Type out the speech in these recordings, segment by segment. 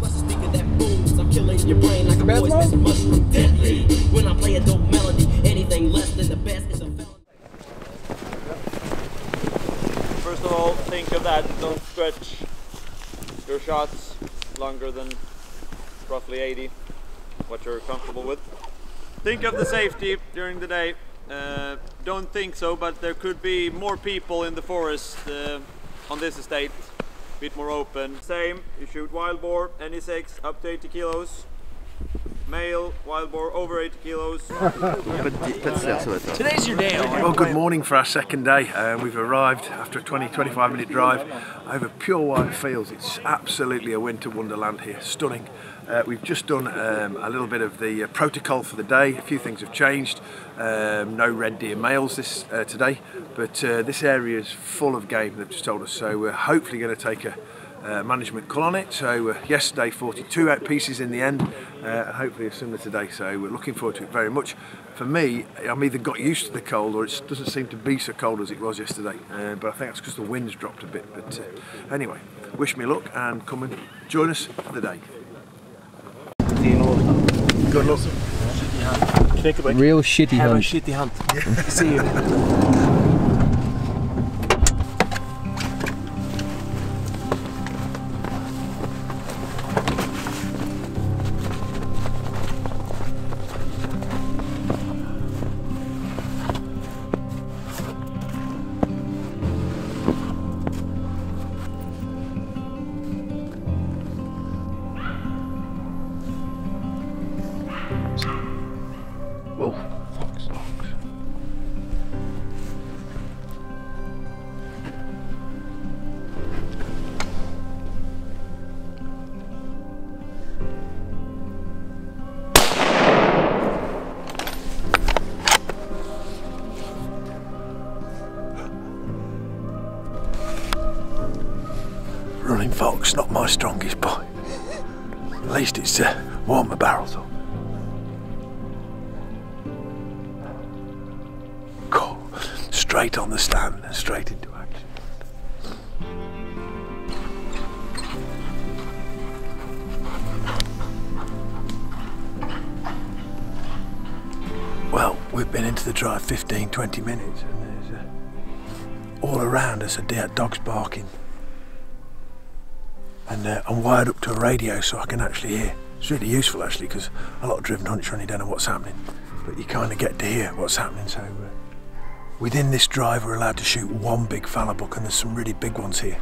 I'm killing your brain like a poisonous mushroom, deadly. When I play a dope melody, anything less than the best is a felony. First of all, think of that. Don't stretch your shots longer than roughly 80, what you're comfortable with. Think of the safety during the day. Don't think so, but there could be more people in the forest on this estate. A bit more open. Same, you shoot wild boar, any 6 up to 80 kilos. Male wild boar over 80 kilos. Today's your day. Well, good morning for our second day. We've arrived after a 20-25 minute drive over pure white fields. It's absolutely a winter wonderland here, stunning. We've just done a little bit of the protocol for the day. A few things have changed. No red deer males today, but this area is full of game, they've just told us, so we're hopefully going to take a management call on it. So yesterday 42 out pieces in the end, and hopefully similar today, so we're looking forward to it very much. For me, I'm either got used to the cold or it doesn't seem to be so cold as it was yesterday, but I think that's because the wind's dropped a bit. But anyway, wish me luck and come and join us for the day. Good luck. Real shitty Have hunt. a shitty hunt. See you. Whoa, fox. Running fox, not my strongest point. At least it's warm my barrels up. Straight on the stand and straight into action. Well, we've been into the drive 15-20 minutes and there's all around us are dogs barking. And I'm wired up to a radio so I can actually hear. It's really useful actually, because a lot of driven hunts you only don't know what's happening, but you kind of get to hear what's happening. So within this drive we're allowed to shoot one big fallow buck, and there's some really big ones here.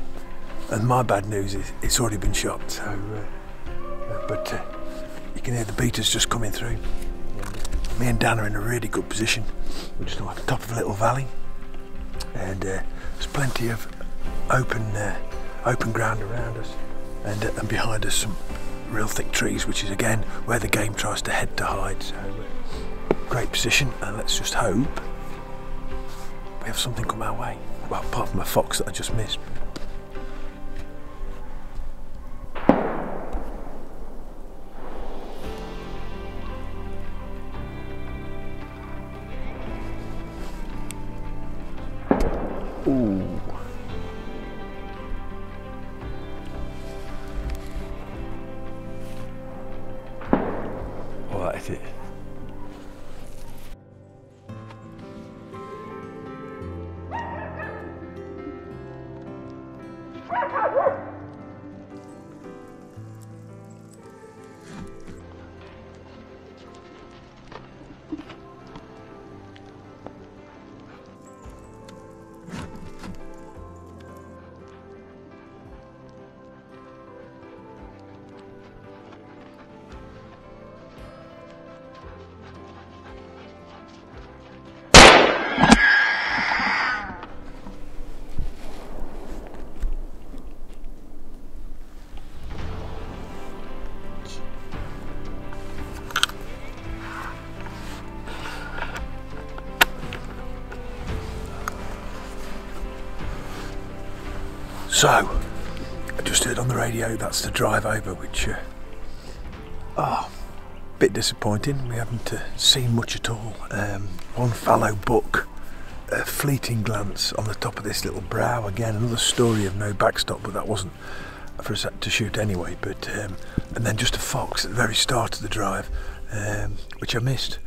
And my bad news is it's already been shot, so but you can hear the beaters just coming through. Me and Dan are in a really good position. We're just on the top of a little valley, and there's plenty of open ground around us, and behind us some real thick trees, which is again where the game tries to head to hide. So great position, and let's just hope we have something come our way. Well, apart from a fox that I just missed. Ooh. Well, that's it. So, I just heard on the radio that's the drive over, which, bit disappointing. We haven't seen much at all. One fallow buck, a fleeting glance on the top of this little brow. Again, another story of no backstop, but that wasn't for us to shoot anyway, but and then just a fox at the very start of the drive, which I missed.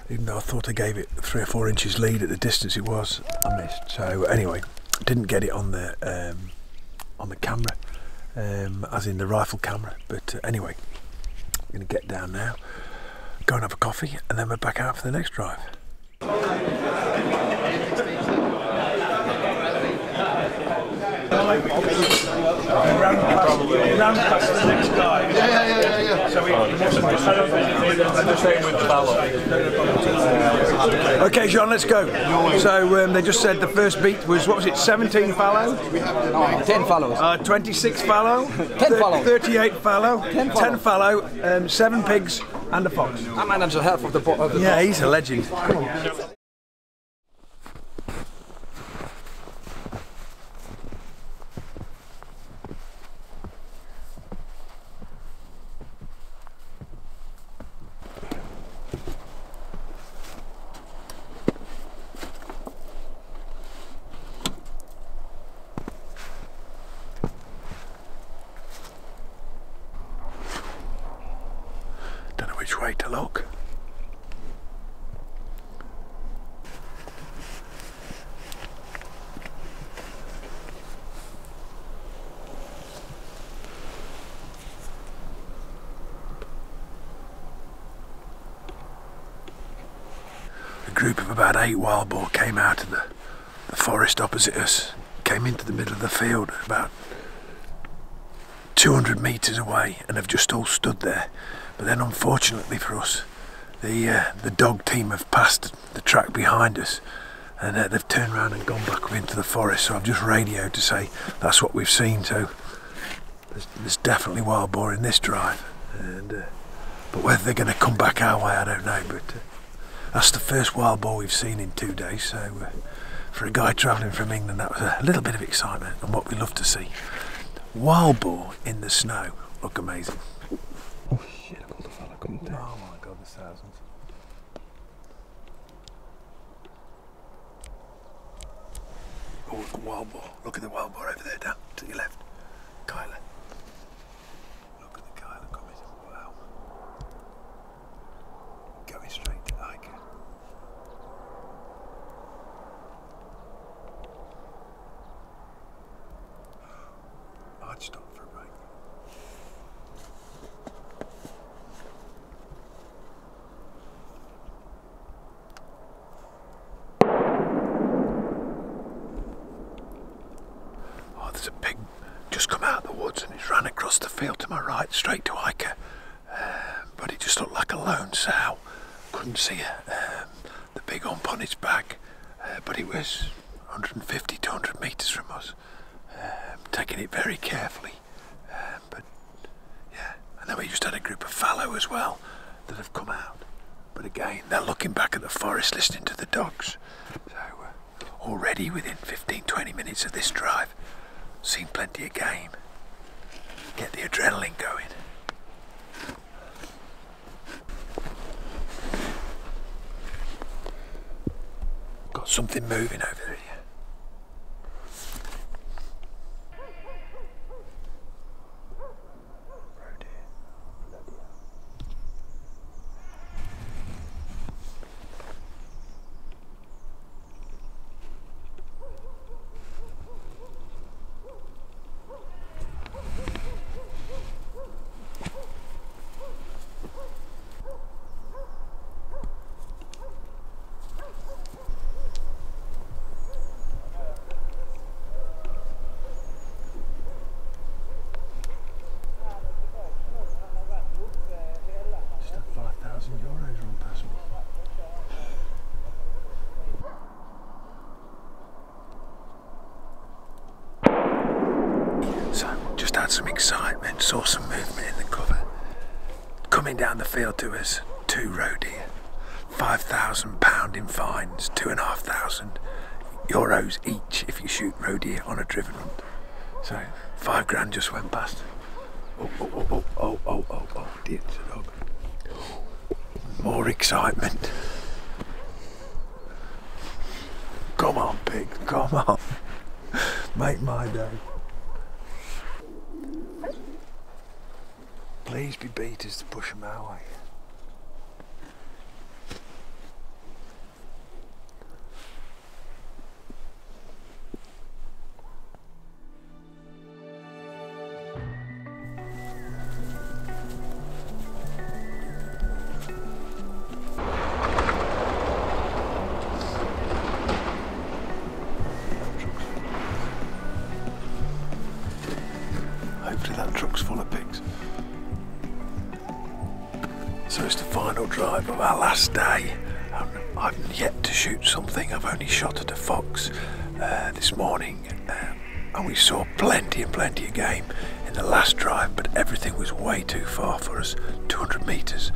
Even though I thought I gave it 3 or 4 inches lead at the distance it was, I missed. So anyway, didn't get it on the camera, as in the rifle camera. But anyway, I'm going to get down now, go and have a coffee, and then we're back out for the next drive. Round past the next guy. Yeah. So Okay, John, let's go. So they just said the first beat was, what was it, 17 fallow? 10 fallows. 26 fallow. 10 fallow. 38 fallow. 10 10 fallow. 7 pigs and a fox. I managed half of the Yeah, he's a legend. Don't know which way to look. A group of about 8 wild boar came out of the forest opposite us, came into the middle of the field about 200 metres away, and have just all stood there. But then unfortunately for us, the dog team have passed the track behind us, and they've turned around and gone back up into the forest. So I've just radioed to say that's what we've seen. So there's definitely wild boar in this drive, and but whether they're going to come back our way, I don't know. But that's the first wild boar we've seen in 2 days. So for a guy travelling from England, that was a little bit of excitement and what we love to see. Wild boar in the snow look amazing. Oh shit, I called a fella coming down. Oh my god, there's thousands. Oh, look at wild boar. Look at the wild boar over there, down to your left. Kyler. Look at the Kyler coming. Wow. Going straight to Iker. I'd stop for a break. Oh, there's a pig just come out of the woods and he's ran across the field to my right, straight to Iker. But it just looked like a lone sow. Couldn't see the big hump on its back, but it was 150, 200 metres from us. Taking it very carefully, but yeah. And then we just had a group of fallow as well that have come out, but again they're looking back at the forest, listening to the dogs. So already within 15-20 minutes of this drive, seen plenty of game. Get the adrenaline going. Got something moving over there. Some excitement, saw some movement in the cover. Coming down the field to us, 2 roe deer, £5,000 in fines, 2,500 euros each if you shoot roe deer on a driven hunt. So 5 grand just went past. Oh, dear, it's a dog. More excitement. Come on, pig, come on. Make my day. Please be beaters to push them our way. Hopefully that truck's full of pigs. So it's the final drive of our last day. I've yet to shoot something. I've only shot at a fox this morning, and we saw plenty and plenty of game in the last drive, but everything was way too far for us, 200 metres,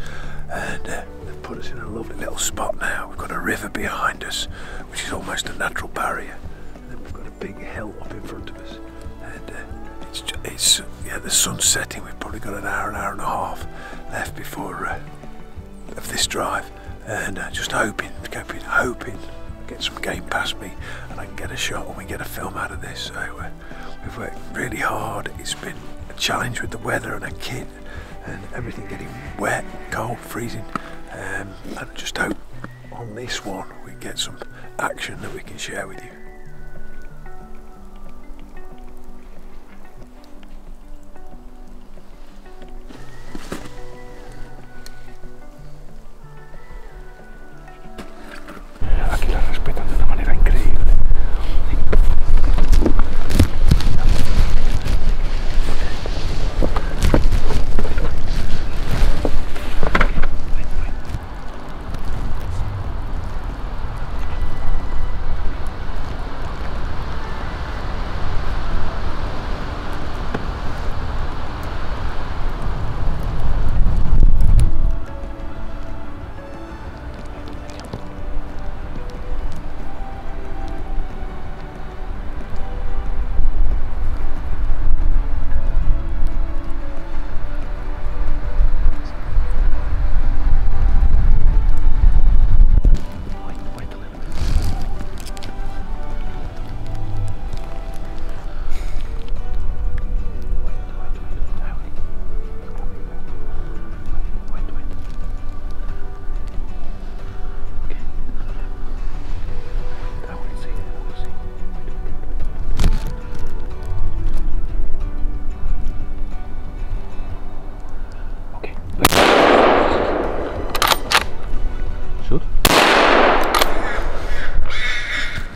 and they've put us in a lovely little spot now. We've got a river behind us, which is almost a natural barrier, and then we've got a big hill up in front of us, and it's yeah, the sun's setting. We've probably got an hour and a half left before of this drive, and just hoping get some game past me and I can get a shot when we get a film out of this. So we've worked really hard. It's been a challenge with the weather and a kit and everything getting wet, cold, freezing, and I just hope on this one we get some action that we can share with you.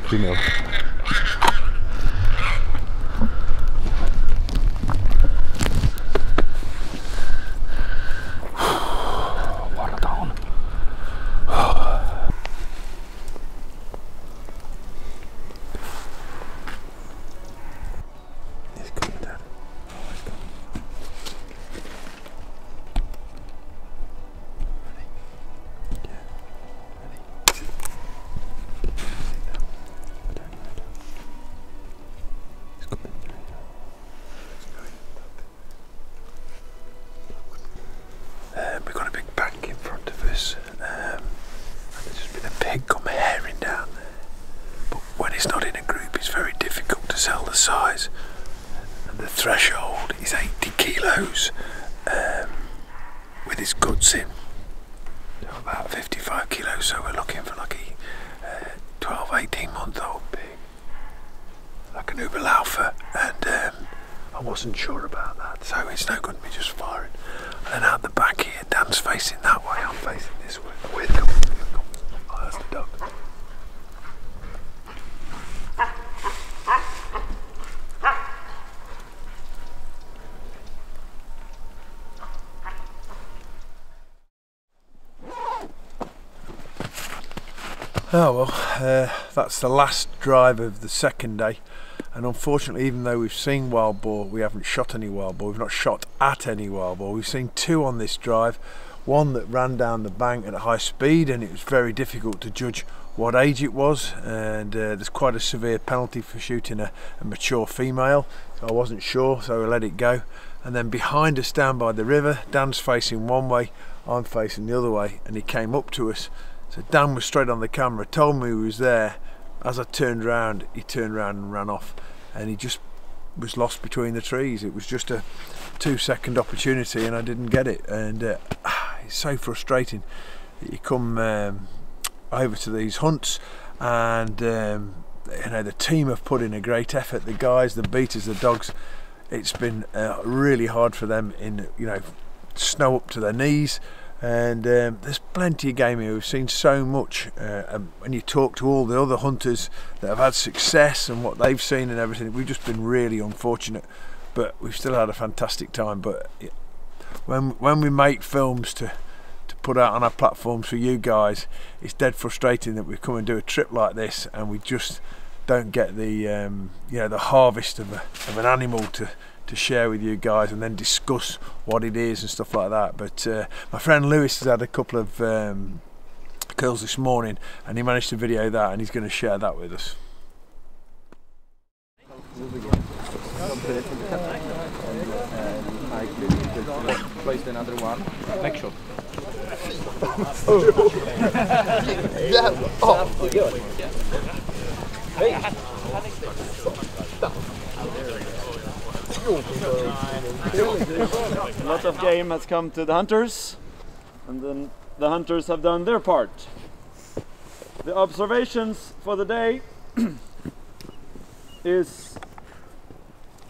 Female. Water down. It's coming, Dad. Oh, it's coming. Yeah. Ready? We've got a big bank in front of us, and there's just been a pig come herring down there. But when it's not in a group, it's very difficult to tell the size. And the threshold is 80 kilos with his guts in. So about 55 kilos, so we're looking for like a 12, 18 month old pig. Like an Uberlaufer, and I wasn't sure about that, so it's no good me just firing. And then out the back here, Dan's facing that way, I'm facing this way. Where'd it come? Oh, that's the dog. Oh well, that's the last drive of the second day, and unfortunately, even though we've seen wild boar, we haven't shot any wild boar. We've not shot at any wild boar. We've seen two on this drive, one that ran down the bank at a high speed, and it was very difficult to judge what age it was, and there's quite a severe penalty for shooting a mature female, so I wasn't sure, so I let it go. And then behind us down by the river, Dan's facing one way, I'm facing the other way, and he came up to us. So Dan was straight on the camera, told me he was there. As I turned around, he turned around and ran off, and he just was lost between the trees. It was just a 2-second opportunity and I didn't get it, and it's so frustrating that you come over to these hunts and you know, the team have put in a great effort, the guys, the beaters, the dogs. It's been really hard for them in, you know, snow up to their knees, and there's plenty of game here. We've seen so much, when you talk to all the other hunters that have had success and what they've seen and everything, we've just been really unfortunate, but we've still had a fantastic time. But when we make films to put out on our platforms for you guys, it's dead frustrating that we come and do a trip like this and we just don't get the you know, the harvest of an animal to share with you guys and then discuss what it is and stuff like that. But my friend Lewis has had a couple of kills this morning and he managed to video that, and he's going to share that with us. Placed another one. Next shot. A lot of game has come to the hunters, and then the hunters have done their part. The observations for the day is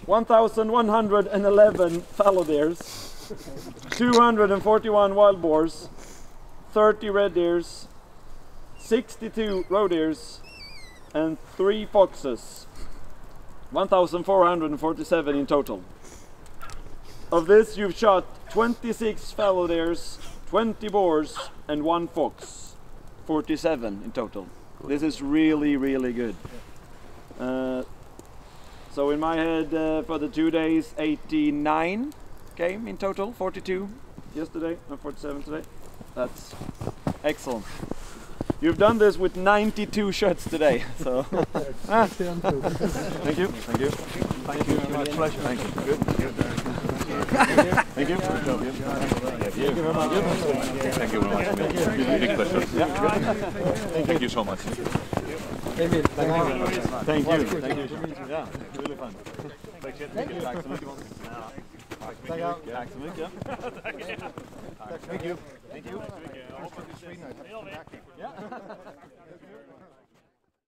1,111 fallow deers, 241 wild boars, 30 red deers, 62 roe deers, and 3 foxes. 1,447 in total. Of this you've shot 26 fallow deers, 20 boars and 1 fox. 47 in total. This is really, really good. So in my head, for the 2 days, 89 came in total, 42 yesterday and 47 today. That's excellent. You've done this with 92 shots today, so. Thank you, thank you. Thank you very much. Pleasure. Thank you. Good. Thank you. Thank you very much. Thank you very much. Big pleasure. Thank you so much. Thank you. Thank you. Yeah, really fun. Tack så mycket. Tack så mycket. Tack så mycket. Thank you. Thank you.